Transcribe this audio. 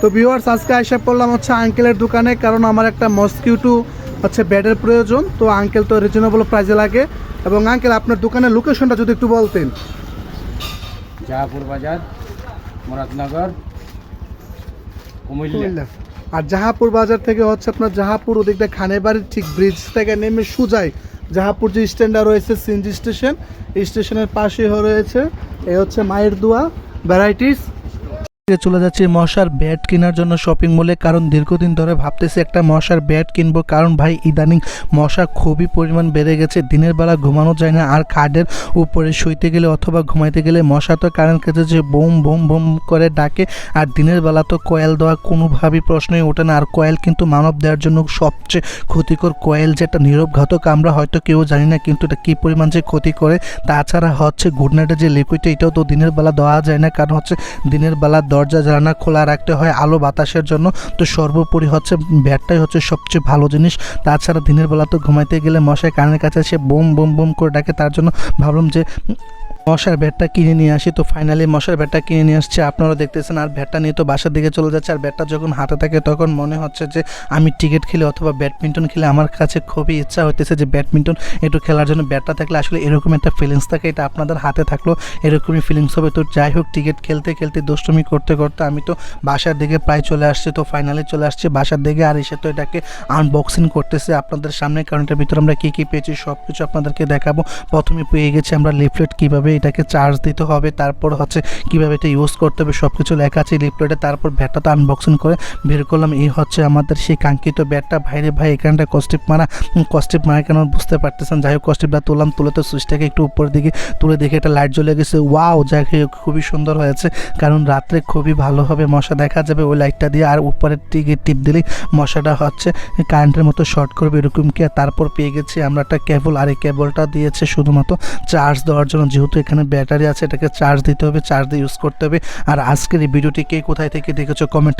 তো ভিউয়ার্স আজকে আইসা পড়লাম হচ্ছে আঙ্কেলের দোকানে, কারণ আমার একটা মসকিউটো হচ্ছে বেডের প্রয়োজন। তো আঙ্কেল তো রিজনেবল প্রাইসে লাগে। এবং আঙ্কেল আপনার দোকানের লোকেশনটা যদি একটু বলতেন। জাহাপুর বাজার, মুরাদনগর, কুমিল্লা। আর জাহাপুর বাজার থেকে হচ্ছে আপনার জাহাপুর ওদিকটা খানেবাড়ির ঠিক ব্রিজ থেকে নেমে সুজাই জাহাপুর যে স্ট্যান্ডটা রয়েছে সিএনজি স্টেশন, এই স্টেশনের পাশে রয়েছে এই হচ্ছে মায়ের দোয়া ভ্যারাইটিস। চলে যাচ্ছি মশার ব্যাট কেনার জন্য শপিং মলে, কারণ দীর্ঘদিন ধরে ভাবতেছি একটা মশার ব্যাট কিনবো। কারণ ভাই ইদানিং মশা খুবই পরিমাণ বেড়ে গেছে, দিনের বেলা ঘুমানো যায় না। আর খাটের উপরে শুইতে গেলে অথবা ঘুমাইতে গেলে মশা তো কারেন্ট খেতে যে বোম বোম বোম করে ডাকে। আর দিনের বেলা তো কয়েল দেওয়া কোনোভাবেই প্রশ্নই ওঠে না। আর কয়েল কিন্তু মানব দেওয়ার জন্য সবচেয়ে ক্ষতিকর। কয়েল যেটা নীরব ঘাতক, আমরা হয়তো কেউ জানি না, কিন্তু এটা কী পরিমাণ যে ক্ষতি করে। তাছাড়া হচ্ছে গুড নাইটের যে লিকুইডটা, এটাও তো দিনের বেলা দেওয়া যায় না, কারণ হচ্ছে দিনের বেলা দরজা জানালা খোলা রাখতে হয় আলো বাতাসের জন্য। তো সর্বোপরি হচ্ছে ব্যাটটাই হচ্ছে সবচেয়ে ভালো জিনিস। তাছাড়া দিনের বেলা তো ঘুমাইতে গেলে মশায় কানের কাছে সে বোম বোম বোম করে ডাকে, তার জন্য ভাবলাম যে মশার ব্যাটটা কিনে নিয়ে আসি। তো ফাইনালি মশার ব্যাটটা কিনে নিয়ে আসছে, আপনারা দেখতেছেন। আর ব্যাটটা নিয়ে তো বাসার দিকে চলে যাচ্ছে। আর ব্যাটটা যখন হাতে থাকে তখন মনে হচ্ছে যে আমি ক্রিকেট খেলে অথবা ব্যাডমিন্টন খেলে আমার কাছে খুবই ইচ্ছা হইতেছে যে ব্যাডমিন্টন একটু খেলার জন্য। ব্যাটটা থাকলে আসলে এরকম একটা ফিলিংস থাকে, এটা আপনাদের হাতে থাকলেও এরকমই ফিলিংস হবে। তো যাই হোক, ক্রিকেট খেলতে খেলতে দুষ্টুমি করতে করতে আমি তো বাসার দিকে প্রায় চলে আসছি। তো ফাইনালি চলে আসছি বাসার দিকে। আর এসে তো এটাকে আনবক্সিং করতেছে আপনাদের সামনে, কারণ এটার ভিতরে আমরা কী কী পেয়েছি সব কিছু আপনাদেরকে দেখাবো। প্রথমে পেয়ে গেছি আমরা লিফলেট, কীভাবে এটাকে চার্জ দিতে হবে, তারপর হচ্ছে কীভাবে এটা ইউজ করতে হবে সব কিছু লেখা আছে লিফলেটে। তারপর ব্যাটটা তো আনবক্সিং করে বের করলাম। এই হচ্ছে আমাদের সেই কাঙ্ক্ষিত ব্যাটটা। ভাইরে ভাই, এখানটা কস্টিপ মারা কেন বুঝতে পারতেছেন। যাই হোক, কস্টিপটা তুললাম, তুলে তো সুইচটাকে একটু উপরের দিকে তুলে দেখে একটা লাইট জ্বলে গেছে। ওয়াও, যাই হোক খুবই সুন্দর হয়েছে, কারণ রাত্রে খুবই ভালোভাবে মশা দেখা যাবে ওই লাইটটা দিয়ে। আর উপরের দিকে টিপ দিলেই মশাটা হচ্ছে কারেন্টের মতো শর্ট করবে এরকম কি। তারপর পেয়ে গেছি আমরা একটা কেবল, আর এই কেবলটা দিয়েছে শুধুমাত্র চার্জ দেওয়ার জন্য। যেহেতু এখানে ব্যাটারি আছে, এটাকে চার্জ দিতে হবে, চার্জ দিয়ে ইউজ করতে হবে। আর আজকের এই ভিডিওটি কে কোথায় থেকে দেখেছো কমেন্টে